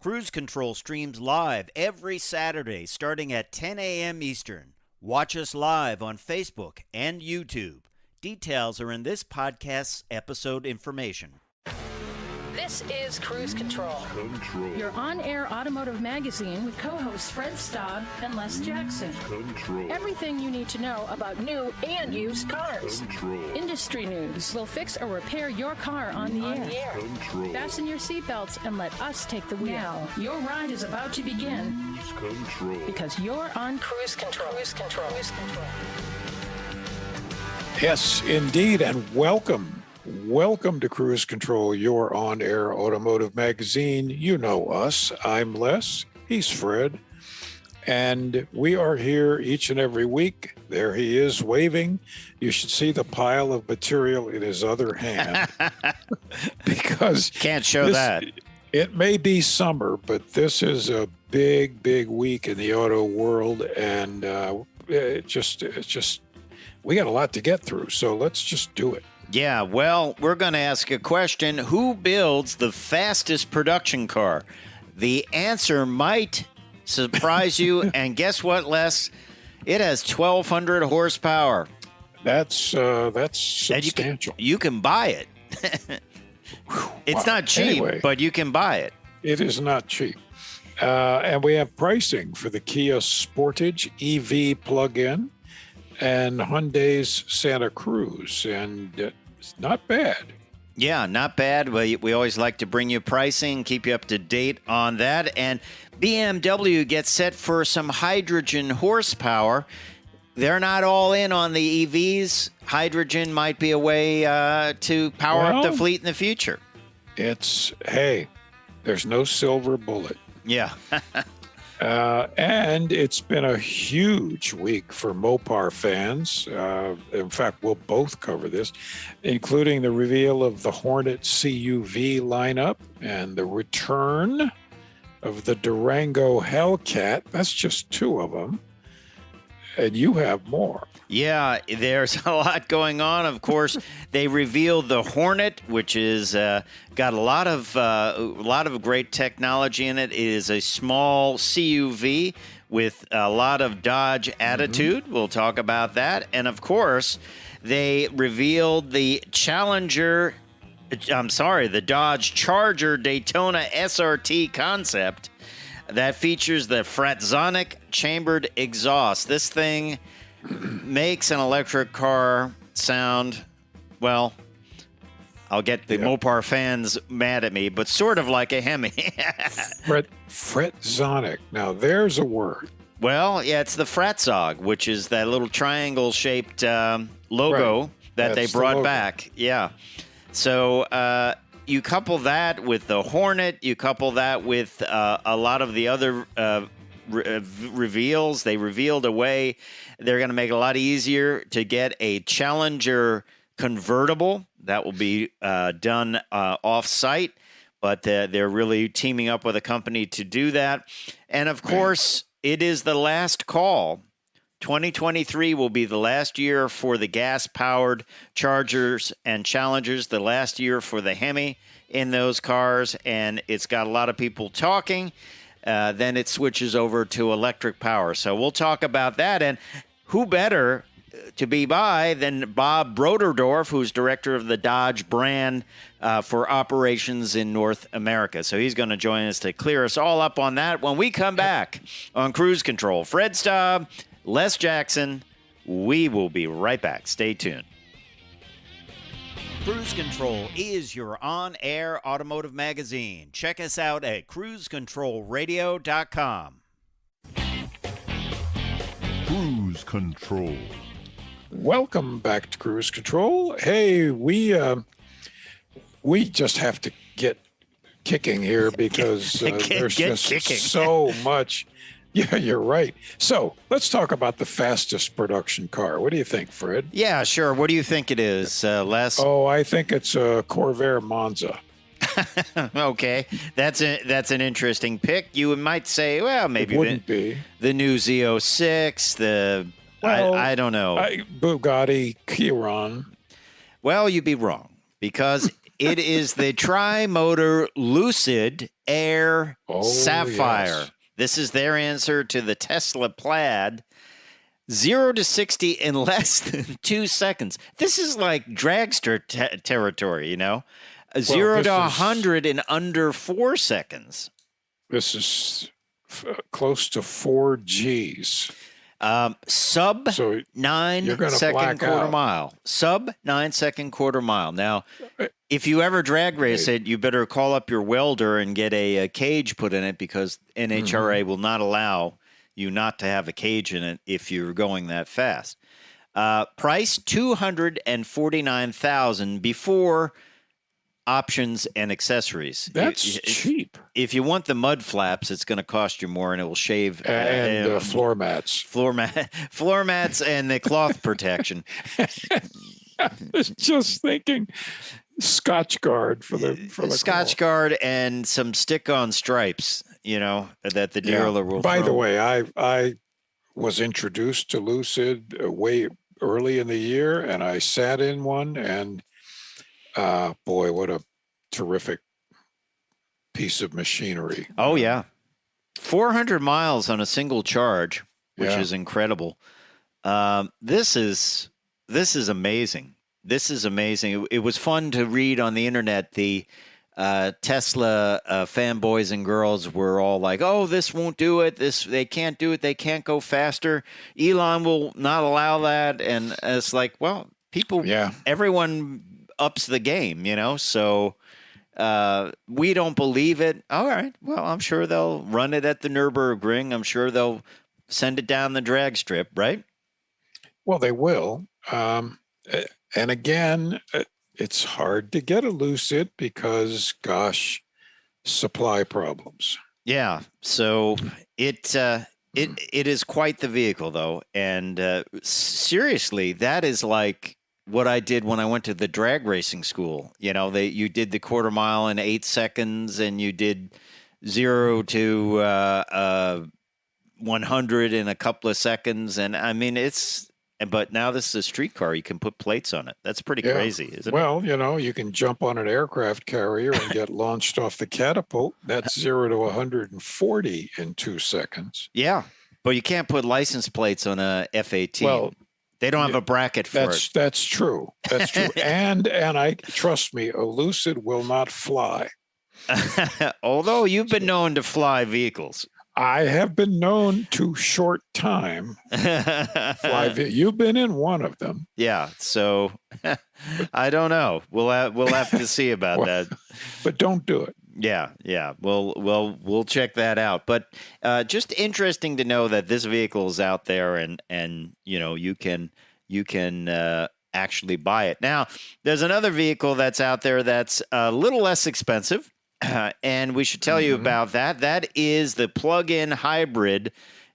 Cruise Control streams live every Saturday starting at 10 a.m. Eastern. Watch us live on Facebook and YouTube. Details are in this podcast's episode information. This is Cruise Control. Your on-air automotive magazine with co-hosts Fred Staab and Les Jackson. Everything you need to know about new and used cars. Industry news. We'll fix or repair your car on the air. Fasten your seatbelts and let us take the wheel. Now, your ride is about to begin. Because you're on Cruise Control. Cruise Control. Cruise Control. Yes, indeed, and welcome. Welcome to Cruise Control, your on-air automotive magazine. You know us. I'm Les. He's Fred. And we are here each and every week. There he is waving. You should see the pile of material in his other hand. Because can't show that. It may be summer, but this is a big, big week in the auto world. And it's just we got a lot to get through. So let's just do it. Yeah, well, we're going to ask a question. Who builds the fastest production car? The answer might surprise you. And guess what, Les? It has 1,200 horsepower. That's substantial. You can buy it. It's not cheap, anyway, but you can buy it. It is not cheap. And we have pricing for the Kia Sportage EV plug-in and Hyundai's Santa Cruz, and it's not bad. Yeah, not bad. We always like to bring you pricing, keep you up to date on that. And BMW gets set for some hydrogen horsepower. They're not all in on the EVs. Hydrogen might be a way to power up the fleet in the future. Hey, there's no silver bullet. Yeah. And it's been a huge week for Mopar fans. In fact, we'll both cover this, including the reveal of the Hornet CUV lineup and the return of the Durango Hellcat. That's just two of them. And you have more. Yeah, there's a lot going on. Of course, they revealed the Hornet, which is got a lot of great technology in it. It is a small CUV with a lot of Dodge attitude. We'll talk about that. And of course, they revealed the the Dodge Charger Daytona SRT concept that features the Fratzonic Chambered Exhaust. This thing makes an electric car sound, well, I'll get the Mopar fans mad at me, but sort of like a Hemi. Fratzonic. Now, there's a word. Well, yeah, it's the Fratzog, which is that little triangle-shaped logo that they brought back. Yeah. So you couple that with the Hornet, you couple that with a lot of the other reveals. They revealed a way they're going to make it a lot easier to get a Challenger convertible. That will be done off-site, but they're really teaming up with a company to do that. And, of course, it is the last call. 2023 will be the last year for the gas-powered Chargers and Challengers, the last year for the Hemi in those cars, and it's got a lot of people talking. Then it switches over to electric power. So we'll talk about that, and who better to be by than Bob Broderdorf, who's director of the Dodge brand for operations in North America. So he's going to join us to clear us all up on that when we come back on Cruise Control. Fred Staab, Les Jackson, we will be right back. Stay tuned. Cruise Control is your on-air automotive magazine. Check us out at cruisecontrolradio.com. Cruise Control. Welcome back to Cruise Control. Hey, we just have to get kicking here because there's just so much. Yeah, you're right. So let's talk about the fastest production car. What do you think, Fred? Yeah, sure. What do you think it is, Les? Oh, I think it's a Corvair Monza. Okay, that's an interesting pick. You might say, well, maybe it wouldn't be the new Z06. I don't know. Bugatti Chiron. Well, you'd be wrong because It is the tri-motor Lucid Air Sapphire. Yes. This is their answer to the Tesla Plaid. 0 to 60 in less than 2 seconds. This is like dragster territory, you know? 0 to 100 in under 4 seconds. This is close to 4 Gs. Sub So 9 you're gonna second black quarter out. mile. Sub 9 second quarter mile. Now, if you ever drag race it, you better call up your welder and get a cage put in it, because NHRA will not allow you not to have a cage in it if you're going that fast. Price $249,000 before options and accessories. That's cheap. If you want the mud flaps, it's going to cost you more, and it will shave And floor mats. floor mats and the cloth protection. I was just thinking Scotch Guard for the Scotch Guard and some stick-on stripes, you know, that the dealer will. By the throw. way, I was introduced to Lucid way early in the year, and I sat in one, and boy, what a terrific piece of machinery. Oh yeah, 400 miles on a single charge, which is incredible. This is amazing. This is amazing. It was fun to read on the internet. The Tesla fanboys and girls were all like, "Oh, this won't do it. They can't do it. They can't go faster. Elon will not allow that." And it's like, well, everyone ups the game, you know. So we don't believe it. All right. Well, I'm sure they'll run it at the Nürburgring. I'm sure they'll send it down the drag strip, right? Well, they will. And again, it's hard to get a Lucid because, gosh, supply problems. Yeah. So it is quite the vehicle, though. And seriously, that is like what I did when I went to the drag racing school. You know, you did the quarter mile in 8 seconds, and you did 0 to 100 in a couple of seconds. And I mean, but now this is a street car. You can put plates on it. That's pretty crazy, isn't it? Well, you know, you can jump on an aircraft carrier and get launched off the catapult. That's 0 to 140 in 2 seconds. Yeah, but you can't put license plates on a F-18. Well, they don't have a bracket for it. That's true. That's true. and trust me, a Lucid will not fly. Although you've been known to fly vehicles. I have been known to short time fly. You've been in one of them. Yeah. So I don't know. We'll have to see about that. But don't do it. Yeah. We'll check that out. But just interesting to know that this vehicle is out there, and you know, you can actually buy it. Now, there's another vehicle that's out there that's a little less expensive. And we should tell you about that. That is the plug-in hybrid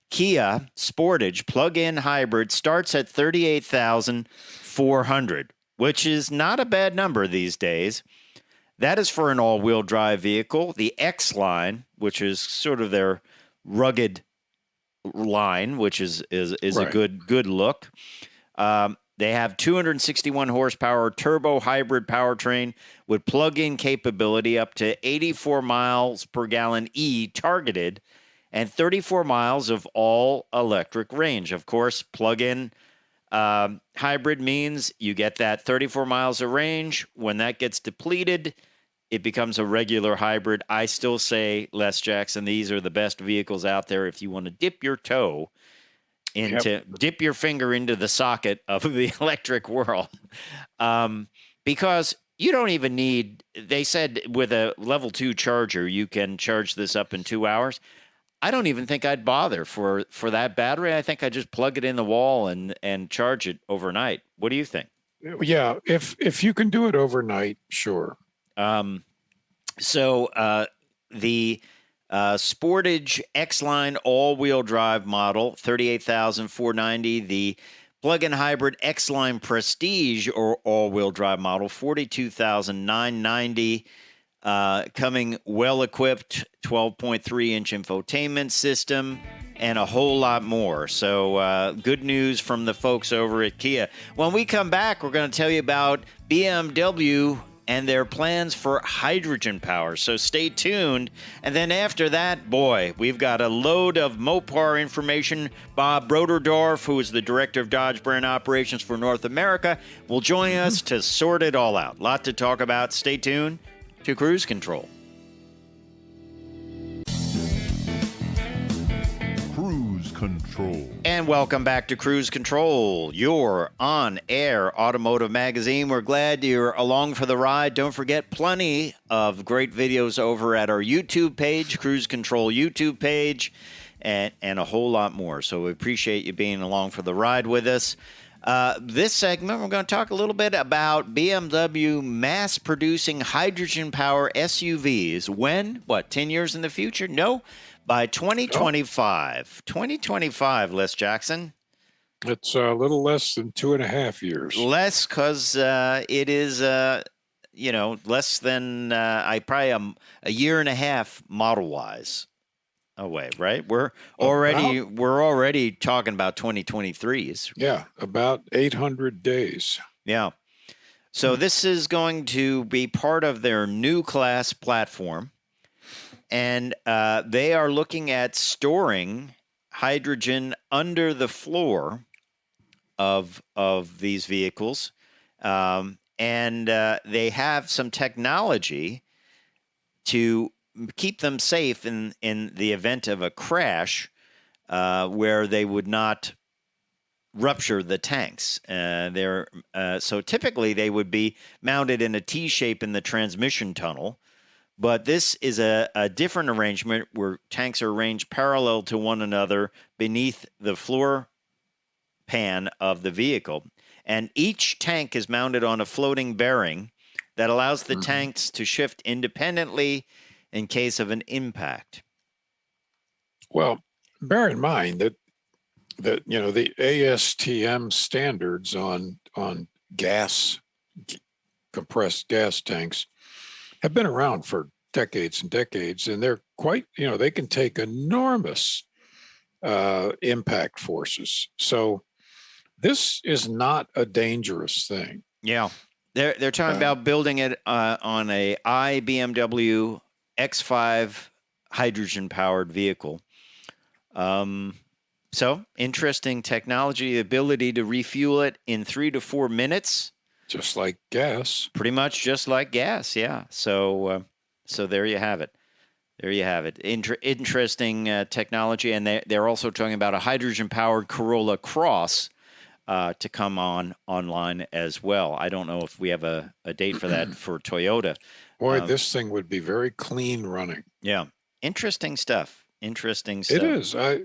Kia Sportage plug-in hybrid. Starts at $38,400, which is not a bad number these days. That is for an all-wheel drive vehicle. The X line, which is sort of their rugged line, which is a good look. They have 261 horsepower turbo hybrid powertrain with plug-in capability up to 84 miles per gallon targeted, and 34 miles of all-electric range. Of course, plug-in hybrid means you get that 34 miles of range. When that gets depleted, it becomes a regular hybrid. I still say, Les Jackson, these are the best vehicles out there if you want to dip your finger into the socket of the electric world. Because you don't even need, they said with a level 2 charger, you can charge this up in 2 hours. I don't even think I'd bother for that battery. I think I just plug it in the wall and charge it overnight. What do you think? Yeah, if you can do it overnight, sure. So the Sportage X-Line all-wheel drive model, $38,490. The plug-in hybrid X-Line Prestige or all-wheel drive model, $42,990. Coming well-equipped, 12.3-inch infotainment system, and a whole lot more. So good news from the folks over at Kia. When we come back, we're going to tell you about BMW and their plans for hydrogen power. So stay tuned. And then after that, boy, we've got a load of Mopar information. Bob Broderdorf, who is the director of Dodge brand operations for North America, will join us to sort it all out. Lot to talk about. Stay tuned to Cruise Control. Cruise Control. And welcome back to Cruise Control, your on-air automotive magazine. We're glad you're along for the ride. Don't forget, plenty of great videos over at our YouTube page, Cruise Control YouTube page, and a whole lot more. So we appreciate you being along for the ride with us. This segment, we're going to talk a little bit about BMW mass-producing hydrogen-power SUVs. When? 10 years in the future? No. By 2025. 2025, Les Jackson. It's a little less than 2.5 years. Less because it is, less than probably a year and a half model-wise away, right? We're already talking about 2023s. Yeah, about 800 days. Yeah. So this is going to be part of their new class platform. And they are looking at storing hydrogen under the floor of these vehicles. And they have some technology to keep them safe in the event of a crash where they would not rupture the tanks. So typically they would be mounted in a T shape in the transmission tunnel. But this is a different arrangement where tanks are arranged parallel to one another beneath the floor pan of the vehicle. And each tank is mounted on a floating bearing that allows the tanks to shift independently in case of an impact. Well, bear in mind that the ASTM standards on compressed gas tanks have been around for decades and decades, and they're quite, they can take enormous impact forces. So this is not a dangerous thing. Yeah. They're talking about building it on a BMW X5 hydrogen-powered vehicle. So interesting technology, the ability to refuel it in 3 to 4 minutes. Just like gas. Pretty much just like gas, yeah. So there you have it. There you have it. Interesting technology, and they're also talking about a hydrogen-powered Corolla Cross to come online as well. I don't know if we have a date for that for Toyota. Boy, this thing would be very clean running. Yeah, interesting stuff. It is. I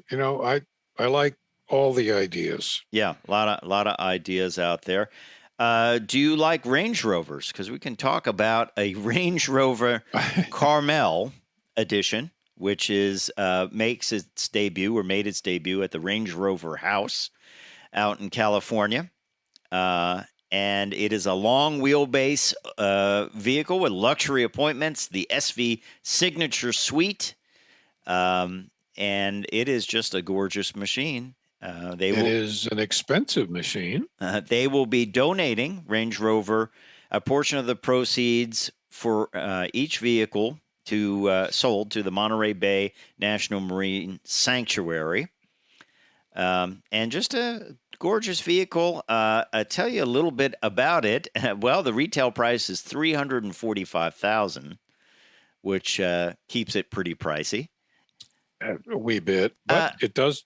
like all the ideas. Yeah, a lot of ideas out there. Do you like Range Rovers? Because we can talk about a Range Rover Carmel edition, which made its debut at the Range Rover House out in California. And it is a long wheelbase vehicle with luxury appointments, the SV Signature Suite. And it is just a gorgeous machine. It is an expensive machine. They will be donating Range Rover a portion of the proceeds for each vehicle sold to the Monterey Bay National Marine Sanctuary. And just a gorgeous vehicle. I'll tell you a little bit about it. Well, the retail price is $345,000, which keeps it pretty pricey. A wee bit, but it does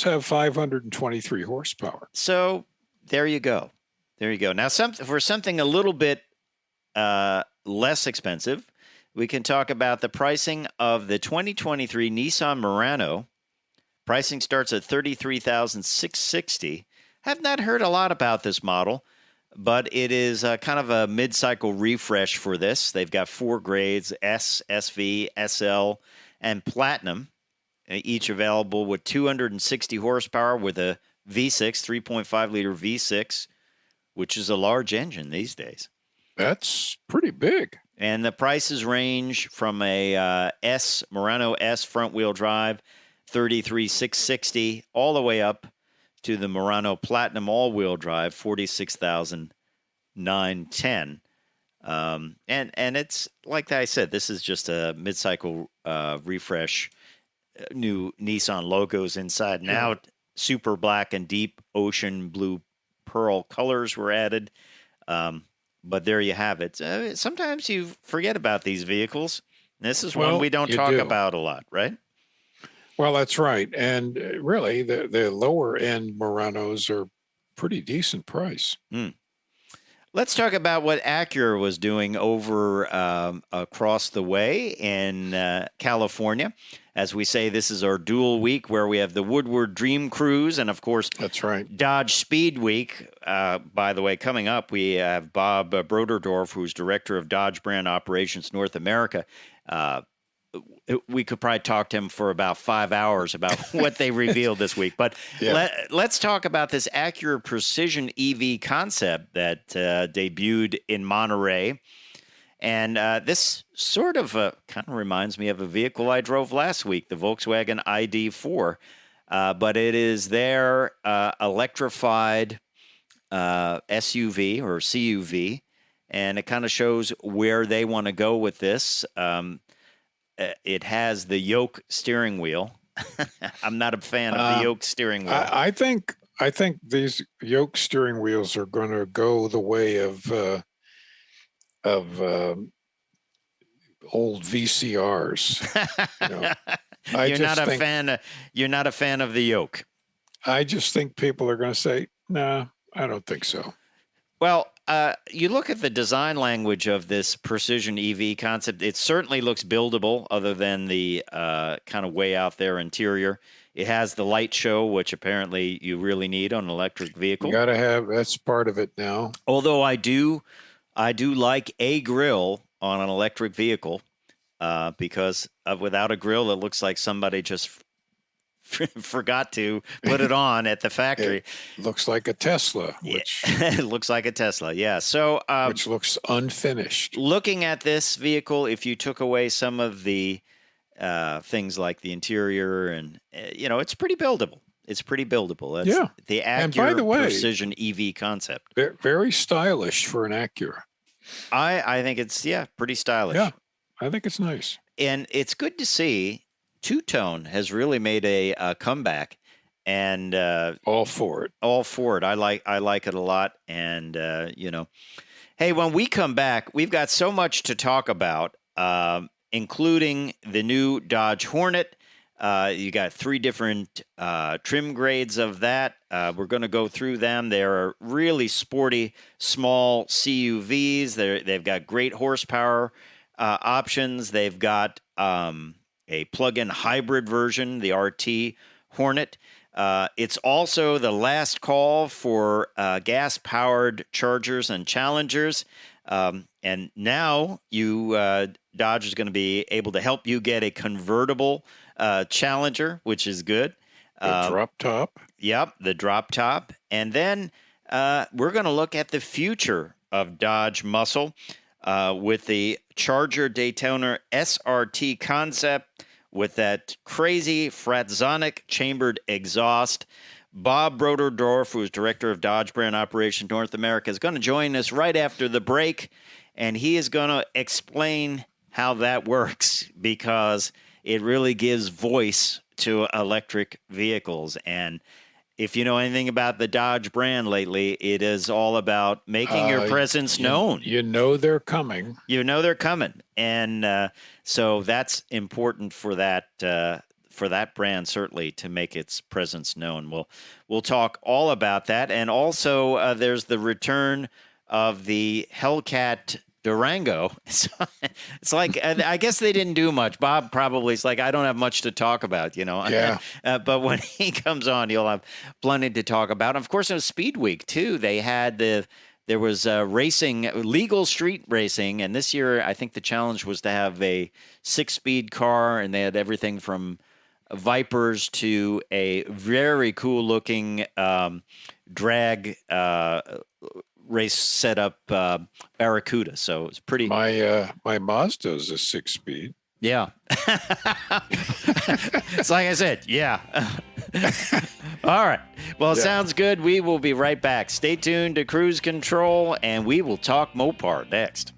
have 523 horsepower. So there you go. Now, for something a little bit less expensive, we can talk about the pricing of the 2023 Nissan Murano. Pricing starts at $33,660. Have not heard a lot about this model, but it is kind of a mid-cycle refresh for this. They've got 4 grades: S, SV, SL, and Platinum. Each available with 260 horsepower with a V6, 3.5-liter V6, which is a large engine these days. That's pretty big. And the prices range from a Murano S front-wheel drive, $33,660, all the way up to the Murano Platinum all-wheel drive, $46,910. And it's like I said, this is just a mid-cycle refresh. New Nissan logos inside. Now, super black and deep ocean blue pearl colors were added. But there you have it. Sometimes you forget about these vehicles. This is one we don't talk about a lot, right? Well, that's right. And really, the lower end Muranos are pretty decent price. Let's talk about what Acura was doing over across the way in California. As we say, this is our dual week where we have the Woodward Dream Cruise and, of course, that's right, Dodge Speed Week. By the way, coming up, we have Bob Broderdorf, who's director of Dodge Brand Operations North America. We could probably talk to him for about 5 hours about what they revealed this week. But let's talk about this Acura Precision EV concept that debuted in Monterey. And this sort of kind of reminds me of a vehicle I drove last week, the Volkswagen ID4. But it is their electrified SUV or CUV. And it kind of shows where they want to go with this. It has the yoke steering wheel. I'm not a fan of the yoke steering wheel. I think these yoke steering wheels are going to go the way of old VCRs. You're not a fan of the yoke. I just think people are going to say, "No, I don't think so." Well, you look at the design language of this precision EV concept, it certainly looks buildable other than the kind of way out there interior. It has the light show, which apparently you really need on an electric vehicle. You got to have, that's part of it now. Although I do like a grill on an electric vehicle because without a grill, it looks like somebody just forgot to put it on at the factory. It looks like a Tesla. Which, it looks like a Tesla, yeah. So, which looks unfinished. Looking at this vehicle, if you took away some of the things like the interior and, it's pretty buildable. It's pretty buildable. That's the Acura and by the way, Precision EV concept. Very stylish for an Acura. I think it's, pretty stylish. Yeah, I think it's nice. And it's good to see Two-Tone has really made a comeback, and all for it. All for it. I like it a lot, and hey, when we come back, we've got so much to talk about, including the new Dodge Hornet. You got 3 different trim grades of that. We're going to go through them. They're really sporty, small CUVs. They've got great horsepower options. They've got a plug-in hybrid version, the RT Hornet. It's also the last call for gas-powered Chargers and Challengers. And now Dodge is going to be able to help you get a convertible Challenger, which is good. The drop top. Yep, the drop top. And then we're going to look at the future of Dodge muscle with the Charger Daytona SRT concept with that crazy Fratzonic Chambered Exhaust. Bob Broderdorf, who is director of Dodge Brand Operations North America, is going to join us right after the break, and he is going to explain how that works because it really gives voice to electric vehicles. And if you know anything about the Dodge brand lately, it is all about making your presence known. You know they're coming. You know they're coming. And so that's important for that brand, certainly, to make its presence known. We'll talk all about that. And also, there's the return of the Hellcat Durango. It's like, I guess they didn't do much. Bob probably is like, I don't have much to talk about, Yeah. But when he comes on, you'll have plenty to talk about. And of course, it was Speed Week, too. They had there was racing, legal street racing. And this year, I think the challenge was to have a 6-speed car. And they had everything from Vipers to a very cool-looking drag race setup Barracuda. So it's pretty. My Mazda is a 6-speed. Yeah. It's like I said. Yeah. All right. Well, sounds good. We will be right back. Stay tuned to Cruise Control, and we will talk Mopar next.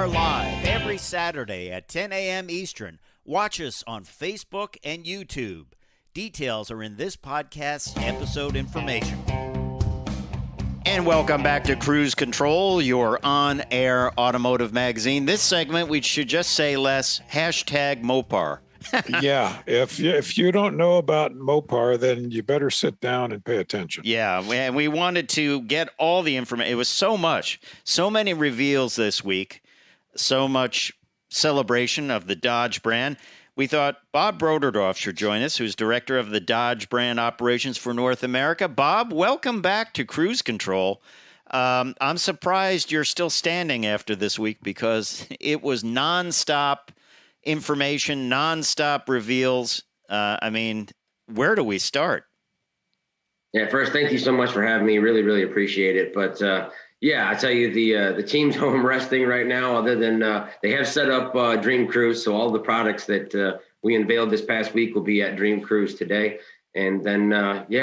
Mopar Live every Saturday at 10 a.m. Eastern. Watch us on Facebook and YouTube. Details are in this podcast's episode information. And welcome back to Cruise Control, your on-air automotive magazine. This segment, we should just say less, hashtag Mopar. Yeah, if you don't know about Mopar, then you better sit down and pay attention. Yeah, and we wanted to get all the information. It was so many reveals this week, so much celebration of the Dodge brand. We thought Bob Broderdorf should join us, who's director of the Dodge brand operations for North America. Bob, welcome back to Cruise Control. I'm surprised you're still standing after this week because it was nonstop information, nonstop reveals. Where do we start? Yeah, first, thank you so much for having me. Really, really appreciate it. But I tell you, the team's home resting right now. Other than they have set up Dream Cruise, so all the products that we unveiled this past week will be at Dream Cruise today. And then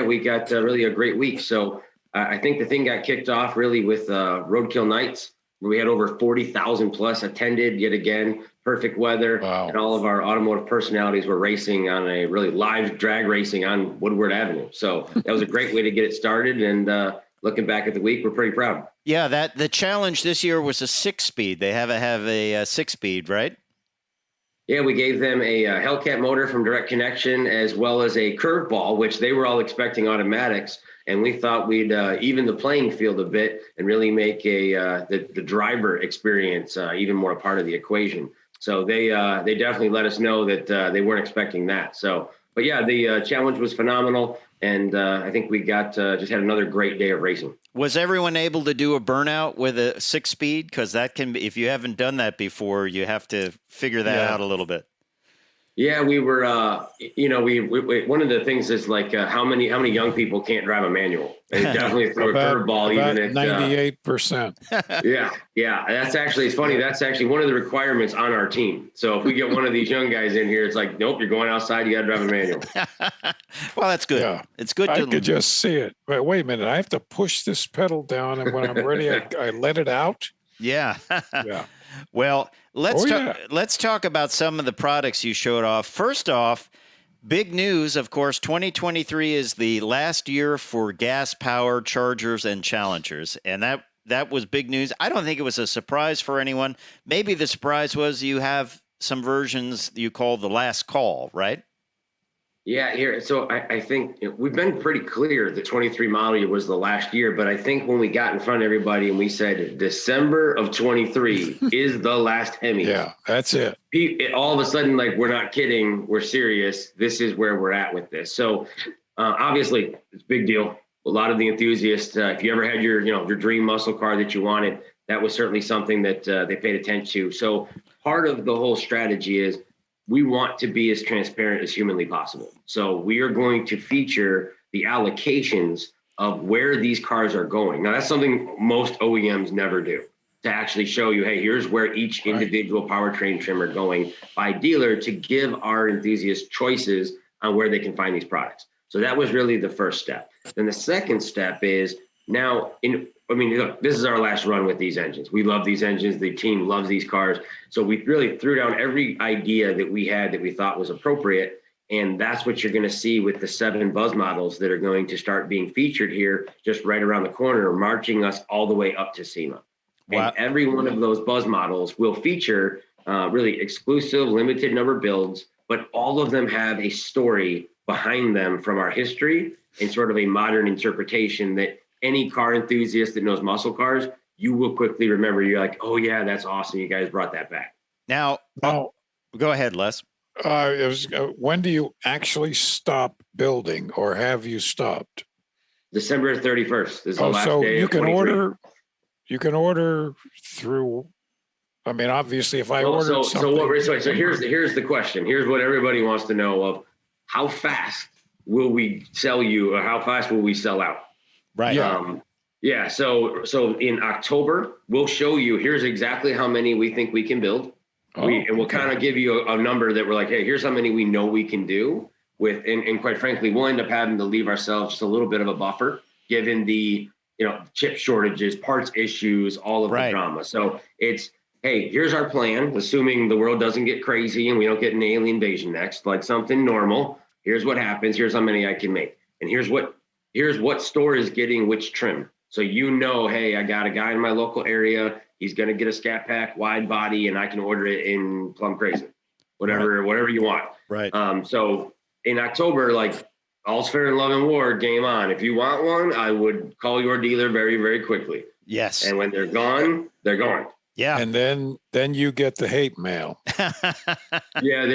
we got really a great week. So I think the thing got kicked off really with Roadkill Nights, where we had over 40,000 plus attended yet again. Perfect weather. Wow. And all of our automotive personalities were racing on a really live drag racing on Woodward Avenue. So that was a great way to get it started. And looking back at the week, we're pretty proud. Yeah, the challenge this year was a 6-speed. They have a 6-speed, right? Yeah, we gave them a Hellcat motor from Direct Connection as well as a curveball, which they were all expecting automatics. And we thought we'd even the playing field a bit and really make the driver experience even more a part of the equation. So they definitely let us know that they weren't expecting that. So, but yeah, the challenge was phenomenal. And I think we got just had another great day of racing. Was everyone able to do a burnout with a 6-speed? Because that can be, if you haven't done that before, you have to figure that out a little bit. Yeah, we were, we one of the things is like how many young people can't drive a manual? And definitely throw a curveball even at 98%. Yeah. That's actually, it's funny. That's actually one of the requirements on our team. So if we get one of these young guys in here, it's like, nope, you're going outside. You got to drive a manual. Well, that's good. Yeah. It's good. I could just see it. Wait a minute. I have to push this pedal down. And when I'm ready, I let it out. Yeah. Yeah. Well, let's talk about some of the products you showed off. First off, big news, of course, 2023 is the last year for gas-powered Chargers and Challengers, and that was big news. I don't think it was a surprise for anyone. Maybe the surprise was you have some versions you call the last call, right? Yeah, here. So I think we've been pretty clear the 23 model year was the last year, but I think when we got in front of everybody and we said December of 23 is the last Hemi. Yeah, that's it. All of a sudden, like, we're not kidding. We're serious. This is where we're at with this. So obviously it's a big deal. A lot of the enthusiasts, if you ever had your dream muscle car that you wanted, that was certainly something that they paid attention to. So part of the whole strategy is we want to be as transparent as humanly possible. So we are going to feature the allocations of where these cars are going. Now, that's something most OEMs never do, to actually show you, hey, here's where each individual powertrain trim are going by dealer, to give our enthusiasts choices on where they can find these products. So that was really the first step. Then the second step is now, look, this is our last run with these engines. We love these engines. The team loves these cars. So we really threw down every idea that we had that we thought was appropriate. And that's what you're going to see with the 7 buzz models that are going to start being featured here just right around the corner, marching us all the way up to SEMA. Wow. And every one of those buzz models will feature really exclusive, limited number builds, but all of them have a story behind them from our history and sort of a modern interpretation that any car enthusiast that knows muscle cars, you will quickly remember. You're like, oh yeah, that's awesome. You guys brought that back. Now, go ahead, Les. When do you actually stop building, or have you stopped? December 31st is the last so day. You can order through. I mean, obviously, if I ordered something. So here's the question. Here's what everybody wants to know: of how fast will we sell you, or how fast will we sell out? Right. So in October, we'll show you, here's exactly how many we think we can build. And we'll kind of give you a number that we're like, hey, here's how many we know we can do with, and quite frankly, we'll end up having to leave ourselves just a little bit of a buffer, given the, chip shortages, parts issues, all of the drama. So it's hey, here's our plan, assuming the world doesn't get crazy and we don't get an alien invasion next, like something normal. Here's what happens. Here's how many I can make. And here's what store is getting which trim. So hey, I got a guy in my local area. He's going to get a Scat Pack wide body, and I can order it in Plum Crazy, whatever you want. Right. So in October, like all's fair in love and war, game on. If you want one, I would call your dealer very, very quickly. Yes. And when they're gone, they're gone. Yeah. And then you get the hate mail. Yeah,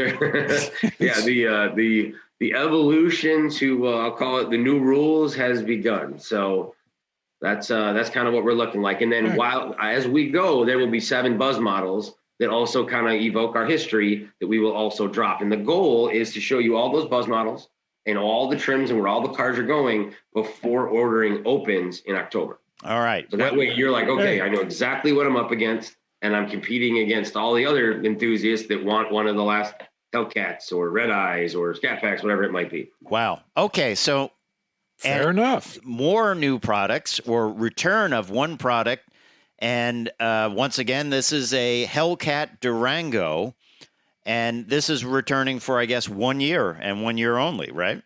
the evolution to I'll call it the new rules has begun. So that's kind of what we're looking like. And then as we go, there will be 7 buzz models that also kind of evoke our history that we will also drop. And the goal is to show you all those buzz models and all the trims and where all the cars are going before ordering opens in October. All right. So that way you're like, okay, I know exactly what I'm up against, and I'm competing against all the other enthusiasts that want one of the last Hellcats or Red Eyes or Scat Packs, whatever it might be. Wow. Okay. So Fair enough. More new products or return of one product. And once again, this is a Hellcat Durango. And this is returning for, I guess, 1 year and 1 year only, right?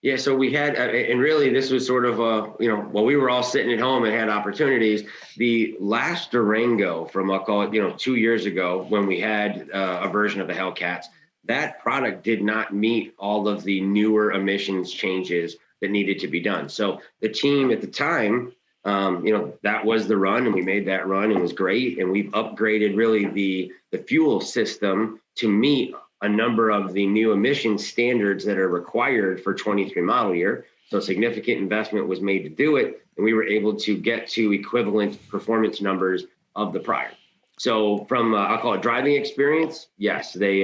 Yeah, so we had, and really this was sort of, while we were all sitting at home and had opportunities, the last Durango from, I'll call it, 2 years ago when we had a version of the Hellcats, that product did not meet all of the newer emissions changes that needed to be done. So the team at the time, that was the run, and we made that run, and it was great. And we've upgraded really the fuel system to meet a number of the new emission standards that are required for 23 model year. So significant investment was made to do it, and we were able to get to equivalent performance numbers of the prior. So from, I'll call it driving experience, yes, they,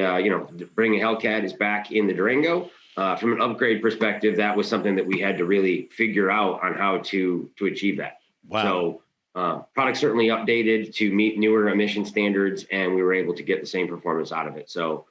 bringing Hellcat is back in the Durango. From an upgrade perspective, that was something that we had to really figure out on how to achieve that. Wow. So product certainly updated to meet newer emission standards, and we were able to get the same performance out of it. So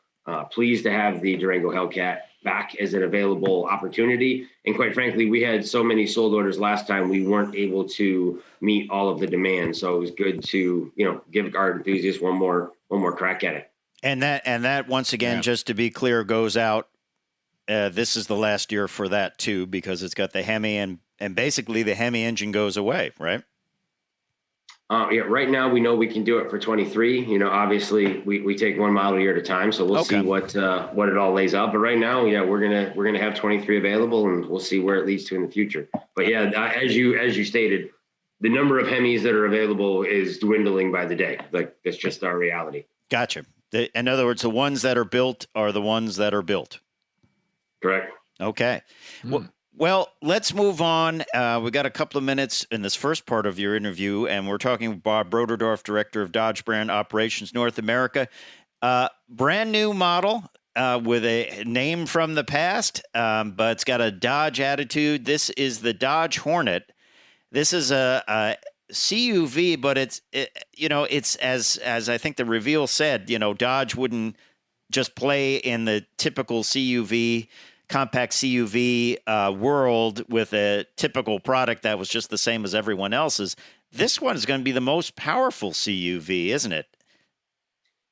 pleased to have the Durango Hellcat back as an available opportunity. And quite frankly, we had so many sold orders last time, we weren't able to meet all of the demand. So it was good to, give our enthusiasts one more crack at it. And that once again, just to be clear, goes out. This is the last year for that too, because it's got the Hemi and basically the Hemi engine goes away, right? Right now we know we can do it for 23. Obviously we take one model year at a time, so we'll see what it all lays out. But right now, we're gonna have 23 available, and we'll see where it leads to in the future. But as you stated, the number of Hemis that are available is dwindling by the day. Like that's just our reality. Gotcha. In other words, the ones that are built are the ones that are built. Correct. Okay. Well, let's move on. We got a couple of minutes in this first part of your interview, and we're talking with Bob Broderdorf, Director of Dodge Brand Operations North America. Brand new model with a name from the past, but it's got a Dodge attitude. This is the Dodge Hornet. This is a CUV, but it's as I think the reveal said, Dodge wouldn't just play in the typical CUV, compact CUV world with a typical product that was just the same as everyone else's. This one is going to be the most powerful CUV, isn't it?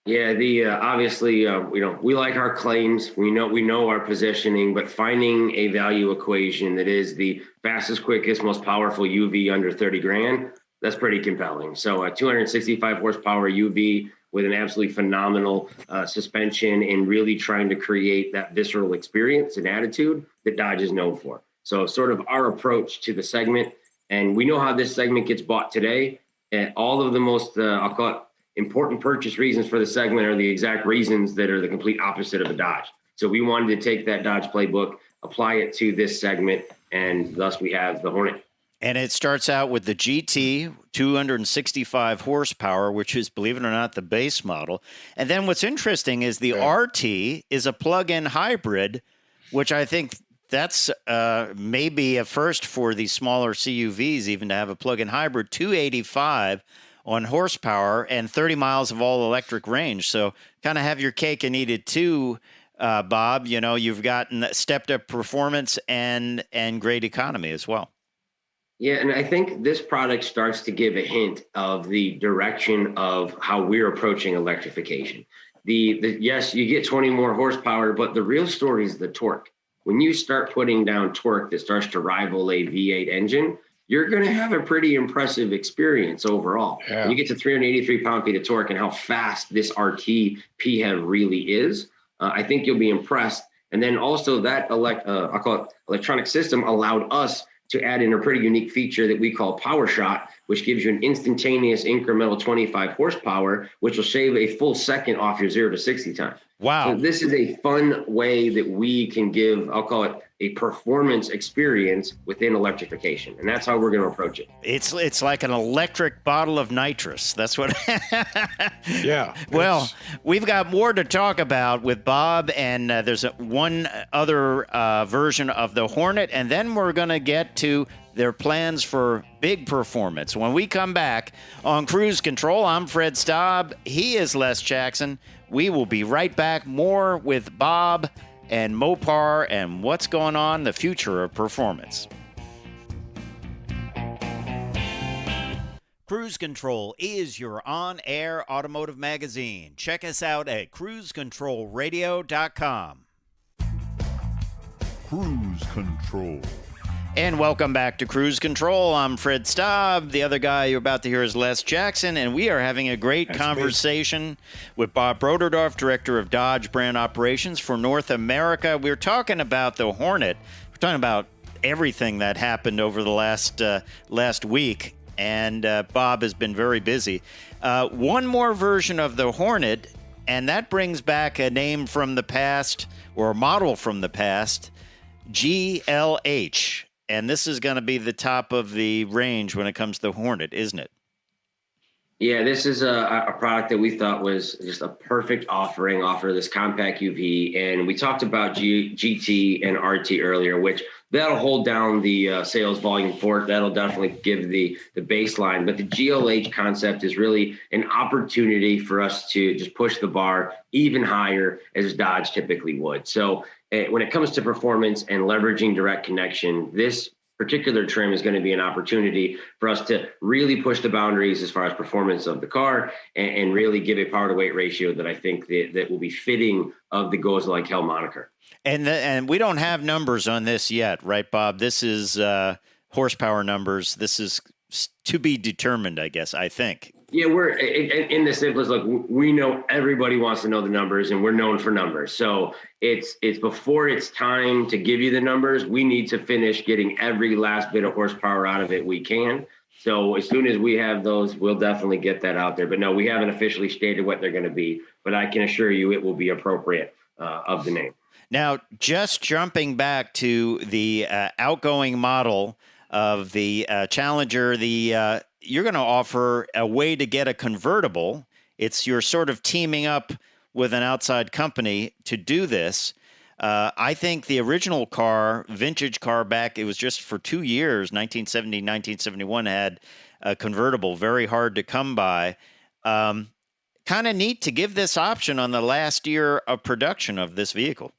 Yeah, obviously, we like our claims. We know our positioning, but finding a value equation that is the fastest, quickest, most powerful UV under 30 grand, that's pretty compelling. So a 265 horsepower UV with an absolutely phenomenal suspension and really trying to create that visceral experience and attitude that Dodge is known for. So sort of our approach to the segment, and we know how this segment gets bought today. And all of the most, I'll call it, important purchase reasons for the segment are the exact reasons that are the complete opposite of a Dodge. So we wanted to take that Dodge playbook, apply it to this segment, and thus we have the Hornet. And it starts out with the GT, 265 horsepower, which is, believe it or not, the base model. And then what's interesting is the RT is a plug-in hybrid, which I think that's maybe a first for these smaller CUVs, even to have a plug-in hybrid, 285 on horsepower and 30 miles of all-electric range. So kind of have your cake and eat it too, Bob. You've gotten stepped-up performance and great economy as well. Yeah, and I think this product starts to give a hint of the direction of how we're approaching electrification. The yes, you get 20 more horsepower, but the real story is the torque. When you start putting down torque that starts to rival a V8 engine, you're going to have a pretty impressive experience overall. Yeah. When you get to 383 pound-feet of torque and how fast this RT PHEV really is, I think you'll be impressed. And then also that I'll call it electronic system allowed us to add in a pretty unique feature that we call Power Shot, which gives you an instantaneous incremental 25 horsepower, which will shave a full second off your 0 to 60 time. Wow. So this is a fun way that we can give, I'll call it a performance experience within electrification. And that's how we're going to approach it. It's like an electric bottle of nitrous. That's what. Yeah. Well, we've got more to talk about with Bob, and there's one other version of the Hornet, and then we're going to get to their plans for big performance. When we come back on Cruise Control, I'm Fred Staab. He is Les Jackson. We will be right back. More with Bob and Mopar and what's going on, the future of performance. Cruise Control is your on-air automotive magazine. Check us out at cruisecontrolradio.com. Cruise Control. And welcome back to Cruise Control. I'm Fred Staab. The other guy you're about to hear is Les Jackson, and we are having a great conversation with Bob Broderdorf, Director of Dodge Brand Operations for North America. We're talking about the Hornet. We're talking about everything that happened over the last week, and Bob has been very busy. One more version of the Hornet, and that brings back a name from the past, or a model from the past, GLH. And this is going to be the top of the range when it comes to the Hornet, isn't it? Yeah, this is a product that we thought was just a perfect offer this compact UV. And we talked about GT and RT earlier, which that'll hold down the sales volume for it. That'll definitely give the baseline. But the GLH concept is really an opportunity for us to just push the bar even higher as Dodge typically would. So when it comes to performance and leveraging direct connection, this particular trim is going to be an opportunity for us to really push the boundaries as far as performance of the car and really give a power to weight ratio that I think that will be fitting of the Goes Like Hell moniker. And we don't have numbers on this yet, right, Bob? This is horsepower numbers. This is to be determined, I guess, I think. Yeah, we're in the simplest look. We know everybody wants to know the numbers, and we're known for numbers. So it's before it's time to give you the numbers, we need to finish getting every last bit of horsepower out of it we can. So as soon as we have those, we'll definitely get that out there. But no, we haven't officially stated what they're going to be, but I can assure you it will be appropriate of the name. Now, just jumping back to the outgoing model of the Challenger, you're going to offer a way to get a convertible. You're sort of teaming up with an outside company to do this. I think the original car, vintage car back, it was just for 2 years, 1970, 1971, had a convertible, very hard to come by. Kind of neat to give this option on the last year of production of this vehicle.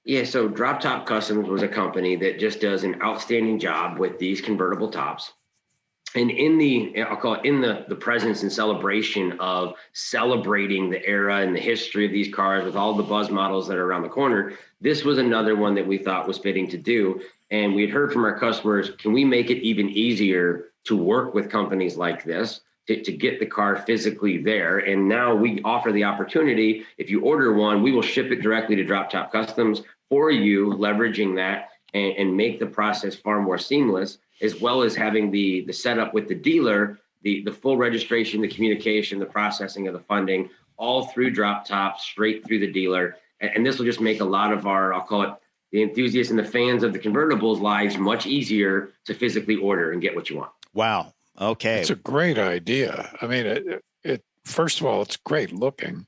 Yeah, so Drop Top Customs was a company that just does an outstanding job with these convertible tops. And I'll call it in the presence and celebration of celebrating the era and the history of these cars with all the buzz models that are around the corner, this was another one that we thought was fitting to do. And we'd heard from our customers, can we make it even easier to work with companies like this to get the car physically there? And now we offer the opportunity. If you order one, we will ship it directly to Drop Top Customs for you, leveraging that and make the process far more seamless, as well as having the setup with the dealer, the full registration, the communication, the processing of the funding, all through Drop Top, straight through the dealer. And this will just make a lot of our, I'll call it, the enthusiasts and the fans of the convertibles lives much easier to physically order and get what you want. Wow. Okay. It's a great idea. I mean, it first of all, it's great looking.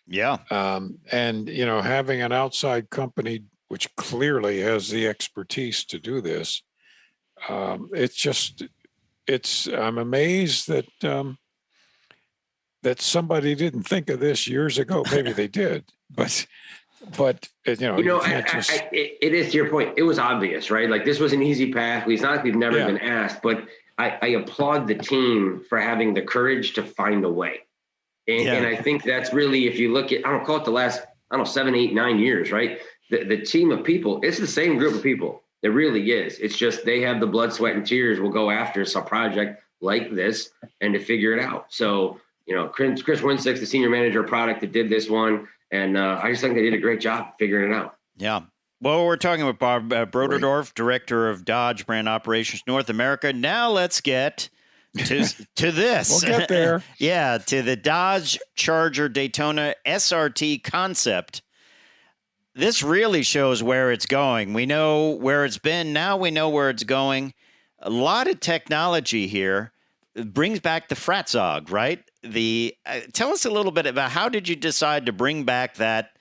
Yeah. And, having an outside company, which clearly has the expertise to do this, I'm amazed that somebody didn't think of this years ago. Maybe they did, but But you can't just. It is to your point. It was obvious, right? Like this was an easy path. It's not like we've never been asked, but I applaud the team for having the courage to find a way. And I think that's really, if you look at, I don't call it the last, 7, 8, 9 years, right? The team of people, it's the same group of people. It really is. It's just they have the blood, sweat, and tears will go after some project like this and to figure it out. So, Chris Winsick's the senior manager of product that did this one. And I just think they did a great job figuring it out. Yeah. Well, we're talking with Bob Broderdorf, Director of Dodge Brand Operations North America. Now let's get to this. We'll get there. Yeah, to the Dodge Charger Daytona SRT concept. This really shows where it's going. We know where it's been. Now we know where it's going. A lot of technology here. It brings back the Fratzog, right? Tell us a little bit about how did you decide to bring back that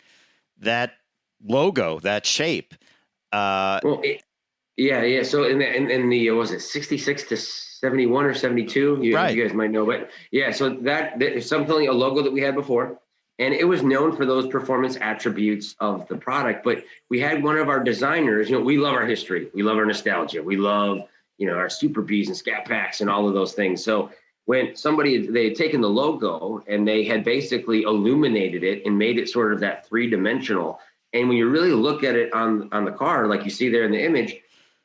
logo, that shape? So in the was it 66 to 71 or 72? You guys might know, but so that is something, a logo that we had before, and it was known for those performance attributes of the product. But we had one of our designers. We love our history, we love our nostalgia, we love our Super Bs and Scat Packs and all of those things. So when they had taken the logo and they had basically illuminated it and made it sort of that 3-dimensional. And when you really look at it on the car, like you see there in the image,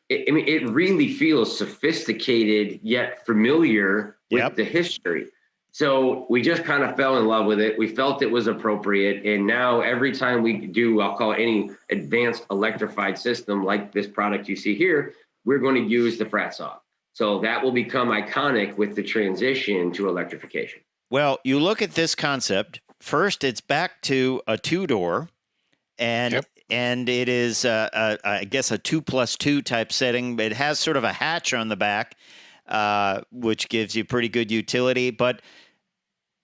it really feels sophisticated yet familiar with the history. So we just kind of fell in love with it. We felt it was appropriate. And now every time we do, I'll call it any advanced electrified system like this product you see here, we're going to use the Fratzog. So that will become iconic with the transition to electrification. Well, you look at this concept. First, it's back to a 2-door, and it is, I guess, a 2+2 type setting. It has sort of a hatch on the back, which gives you pretty good utility. But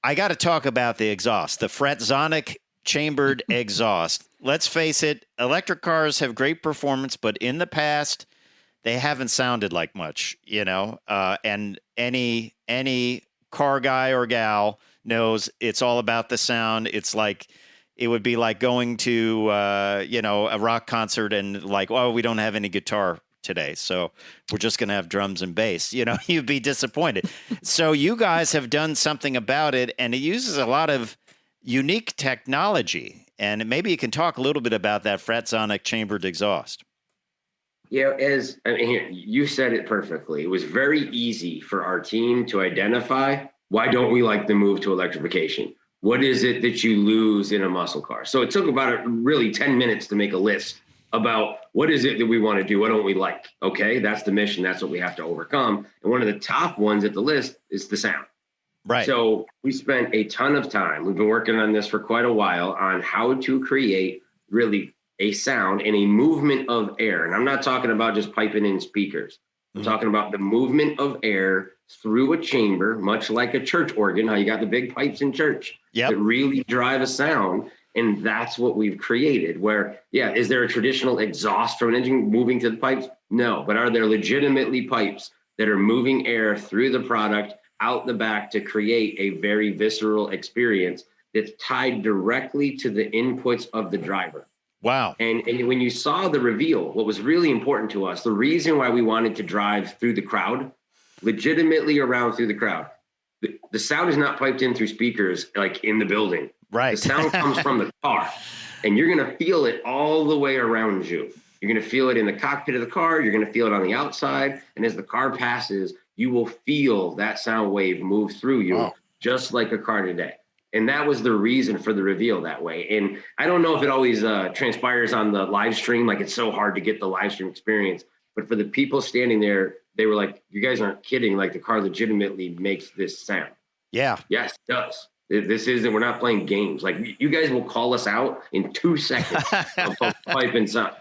I got to talk about the exhaust, the Fratzonic Chambered Exhaust. Let's face it, electric cars have great performance, but in the past, they haven't sounded like much, and any car guy or gal knows it's all about the sound. It's like, it would be like going to, a rock concert and like, oh, we don't have any guitar today, so we're just going to have drums and bass. You'd be disappointed. So you guys have done something about it, and it uses a lot of unique technology. And maybe you can talk a little bit about that Fratzonic Chambered Exhaust. You said it perfectly. It was very easy for our team to identify, why don't we like the move to electrification? What is it that you lose in a muscle car? So it took about really 10 minutes to make a list about what is it that we want to do? What don't we like? Okay, that's the mission. That's what we have to overcome. And one of the top ones at the list is the sound. Right. So we spent a ton of time. We've been working on this for quite a while on how to create really a sound and a movement of air. And I'm not talking about just piping in speakers. I'm talking about the movement of air through a chamber, much like a church organ, how you got the big pipes in church that really drive a sound. And that's what we've created where, is there a traditional exhaust from an engine moving to the pipes? No, but are there legitimately pipes that are moving air through the product out the back to create a very visceral experience that's tied directly to the inputs of the driver? Wow. And when you saw the reveal, what was really important to us, the reason why we wanted to drive through the crowd, legitimately around through the crowd, the sound is not piped in through speakers like in the building. Right. The sound comes from the car, and you're going to feel it all the way around you. You're going to feel it in the cockpit of the car. You're going to feel it on the outside. And as the car passes, you will feel that sound wave move through you, just like a car today. And that was the reason for the reveal that way. And I don't know if it always transpires on the live stream, like it's so hard to get the live stream experience. But for the people standing there, they were like, you guys aren't kidding. Like the car legitimately makes this sound. Yeah. Yes, it does. This isn't, we're not playing games. Like you guys will call us out in 2 seconds of pipe and sound,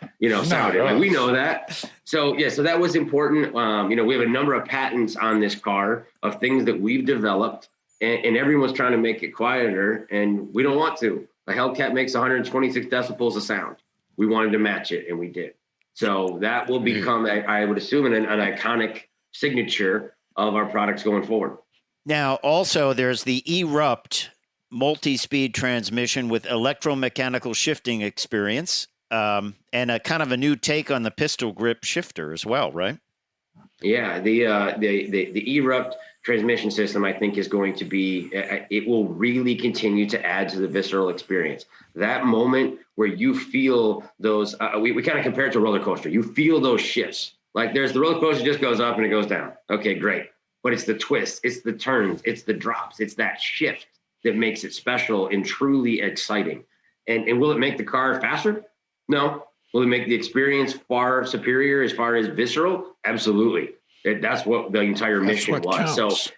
sound. Like, we know that. So so that was important. We have a number of patents on this car of things that we've developed. And everyone's trying to make it quieter, and we don't want to. A Hellcat makes 126 decibels of sound. We wanted to match it, and we did. So that will become, I would assume, an iconic signature of our products going forward. Now, also, there's the Erupt multi-speed transmission with electromechanical shifting experience, and a kind of a new take on the pistol grip shifter as well, right? Yeah, the Erupt transmission system, I think, is going to be, it will really continue to add to the visceral experience. That moment where you feel those, we kind of compare it to a roller coaster. You feel those shifts. Like there's the roller coaster just goes up and it goes down. Okay, great. But it's the twist, it's the turns, it's the drops, it's that shift that makes it special and truly exciting. And will it make the car faster? No. Will it make the experience far superior as far as visceral? Absolutely. That's what the entire mission was. Counts. So,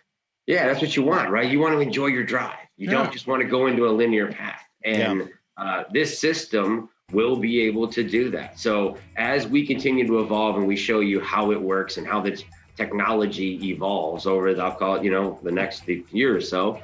yeah, that's what you want, right? You want to enjoy your drive. You don't just want to go into a linear path. And this system will be able to do that. So as we continue to evolve and we show you how it works and how the technology evolves over the, I'll call it, the next year or so,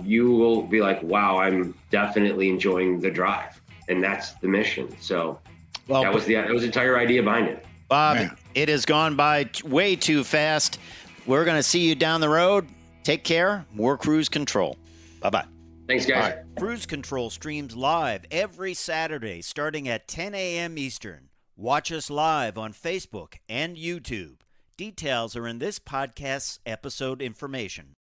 you will be like, wow, I'm definitely enjoying the drive. And that's the mission. So that was the entire idea behind it. Bob, it has gone by way too fast. We're going to see you down the road. Take care. More Cruise Control. Bye-bye. Thanks, guys. Bye. Cruise Control streams live every Saturday starting at 10 a.m. Eastern. Watch us live on Facebook and YouTube. Details are in this podcast's episode information.